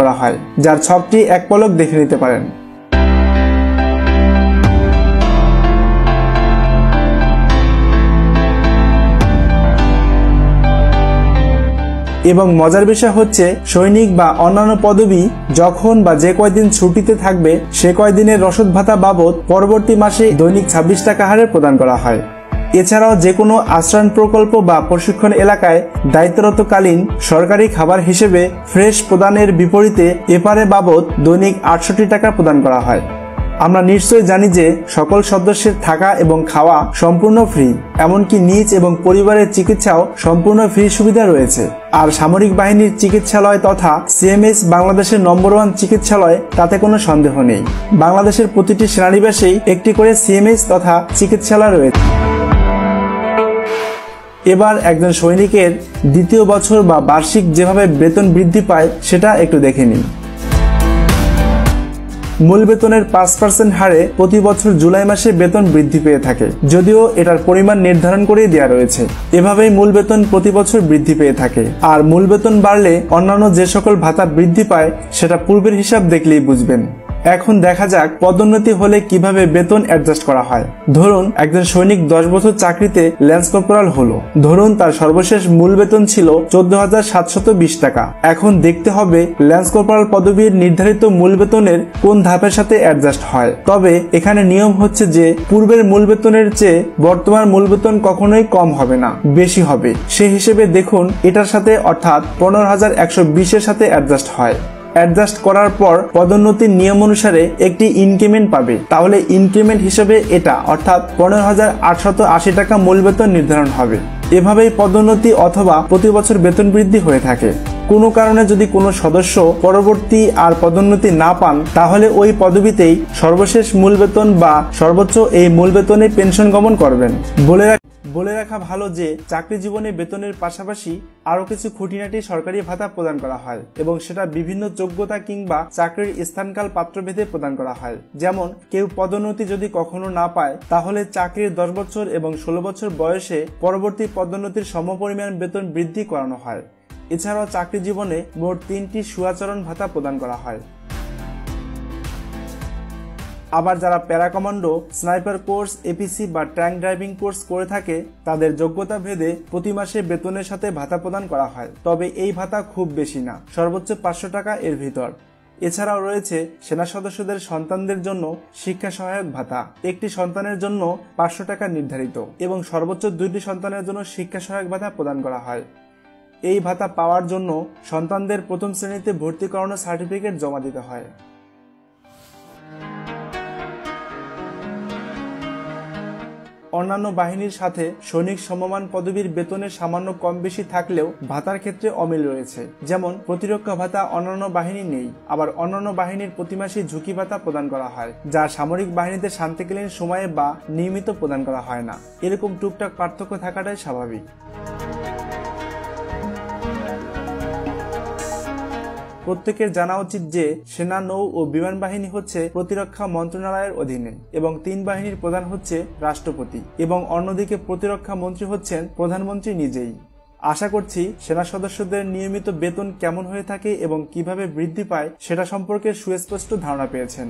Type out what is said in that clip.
করা হয়, যার ছকটি এক পলক দেখে নিতে পারেন। এবং মজার বিষয় হচ্ছে সৈনিক বা অন্যান্য পদবী যখন বা যে কয়দিন ছুটিতে থাকবে সে কয়দিনের রসদ ভাতা বাবদ পরবর্তী মাসে দৈনিক 26 টাকা হারে প্রদান করা হয়। এছাড়াও যে কোনো আশ্রয়ণ প্রকল্প বা প্রশিক্ষণ এলাকায় দায়িত্বরতকালীন সরকারি খাবার হিসেবে ফ্রেশ প্রদানের বিপরীতে এপারে বাবদ দৈনিক 68 টাকা প্রদান করা হয়। আমরা নিশ্চয়ই জানি যে সকল সদস্যের থাকা এবং খাওয়া সম্পূর্ণ ফ্রি, এমনকি নিজ এবং পরিবারের চিকিৎসাও সম্পূর্ণ ফ্রি সুবিধা রয়েছে। আর সামরিক বাহিনীর চিকিৎসালয় তথা সিএমএস বাংলাদেশের নম্বর 1 চিকিৎসালয়, তাতে কোনো সন্দেহ নেই। বাংলাদেশের প্রতিটি সেনানিবাসেই একটি করে সিএমএস তথা চিকিৎসালয় রয়েছে। এবার একজন সৈনিকের দ্বিতীয় বছর বা বার্ষিক যেভাবে বেতন বৃদ্ধি পায় সেটা একটু দেখে নিন। মূল বেতনের 5% হারে প্রতি বছর জুলাই মাসে বেতন বৃদ্ধি পেয়ে থাকে, যদিও এটার পরিমাণ নির্ধারণ করেই দেওয়া রয়েছে। এভাবেই মূল বেতন প্রতি বছর বৃদ্ধি পেয়ে থাকে। আর মূল বেতন বাড়লে অন্যান্য যে সকল ভাতা বৃদ্ধি পায় সেটা পূর্বের হিসাব দেখলেই বুঝবেন। এখন দেখা যাক পদোন্নতি হলে কিভাবে বেতন অ্যাডজাস্ট করা হয়। ধরুন একজন সৈনিক 10 বছর চাকরিতে ল্যান্স কর্পোরাল হলো। ধরুন তার সর্বশেষ মূল বেতন ছিল 14,720 টাকা। এখন দেখতে হবে ল্যান্স কর্পোরাল পদবীর নির্ধারিত মূল বেতনের কোন ধাপের সাথে অ্যাডজাস্ট হয়। তবে এখানে নিয়ম হচ্ছে যে পূর্বের মূল বেতনের চেয়ে বর্তমান মূল বেতন কখনোই কম হবে না, বেশি হবে। সেই হিসেবে দেখুন এটার সাথে অর্থাৎ 15,120 এর সাথে অ্যাডজাস্ট হয়। অ্যাডজাস্ট করার পর পদোন্নতির নিয়ম অনুসারে একটি ইনক্রিমেন্ট পাবে। তাহলে ইনক্রিমেন্ট হিসেবে এটা অর্থাৎ 15,880 টাকা মূল বেতন নির্ধারণ হবে। এভাবেই পদোন্নতি অথবা প্রতি বছর বেতন বৃদ্ধি হয়ে থাকে। কোনো কারণে যদি কোনো সদস্য পরবর্তী আর পদোন্নতি না পান, তাহলে ওই পদবিতেই সর্বশেষ মূল বেতন বা সর্বোচ্চ এই মূল বেতনে পেনশন গমন করবেন। বলে রাখা ভালো যে চাকরি জীবনে বেতনের পাশাপাশি আরো কিছু খুঁটিনাটি সরকারি ভাতা প্রদান করা হয় এবং সেটা বিভিন্ন যোগ্যতা কিংবা চাকরির স্থানকাল পাত্রভেদে প্রদান করা হয়। যেমন কেউ পদোন্নতি যদি কখনো না পায়, তাহলে চাকরির 10 বছর এবং 16 বছর বয়সে পরবর্তী পদোন্নতির সমপরিমাণ বেতন বৃদ্ধি করানো হয়। এছাড়াও চাকরি জীবনে মোট 3টি সুয়াচরণ ভাতা প্রদান করা হয়। আবার যারা para commando, sniper course, APC বা ট্যাঙ্ক ড্রাইভিং কোর্স করে থাকে, তাদের যোগ্যতা ভেদে প্রতি মাসে বেতনের সাথে ভাতা প্রদান করা হয়। তবে এই ভাতা খুব বেশি না, সর্বোচ্চ 500 টাকা এর ভিতর। এছাড়াও রয়েছে সেনা সদস্যদের সন্তানদের জন্য শিক্ষা সহায়ক ভাতা। একটি সন্তানের জন্য 500 টাকা নির্ধারিত এবং সর্বোচ্চ 2টি সন্তানের জন্য শিক্ষা সহায়ক ভাতা প্রদান করা হয়। এই ভাতা পাওয়ার জন্য সন্তানদের প্রথম শ্রেণীতে ভর্তি করানোর সার্টিফিকেট জমা দিতে হয়। অন্যান্য বাহিনীর সাথে সৈনিক সমমান পদবীর বেতনের সামান্য কম বেশি থাকলেও ভাতার ক্ষেত্রে অমিল রয়েছে। যেমন প্রতিরক্ষা ভাতা অন্যান্য বাহিনী নেই, আবার অন্যান্য বাহিনীর প্রতিমাসে ঝুঁকি ভাতা প্রদান করা হয়, যা সামরিক বাহিনীতে শান্তিকালীন সময়ে বা নিয়মিত প্রদান করা হয় না। এরকম টুকটাক পার্থক্য থাকাটাই স্বাভাবিক। প্রত্যেকের জানা উচিত যে সেনা, নৌ ও বিমান বাহিনী হচ্ছে প্রতিরক্ষা মন্ত্রণালয়ের অধীনে এবং 3 বাহিনীর প্রধান হচ্ছে রাষ্ট্রপতি এবং অন্যদিকে প্রতিরক্ষা মন্ত্রী হচ্ছেন প্রধানমন্ত্রী নিজেই। আশা করছি সেনা সদস্যদের নিয়মিত বেতন কেমন হয়ে থাকে এবং কিভাবে বৃদ্ধি পায় সেটা সম্পর্কে সুস্পষ্ট ধারণা পেয়েছেন।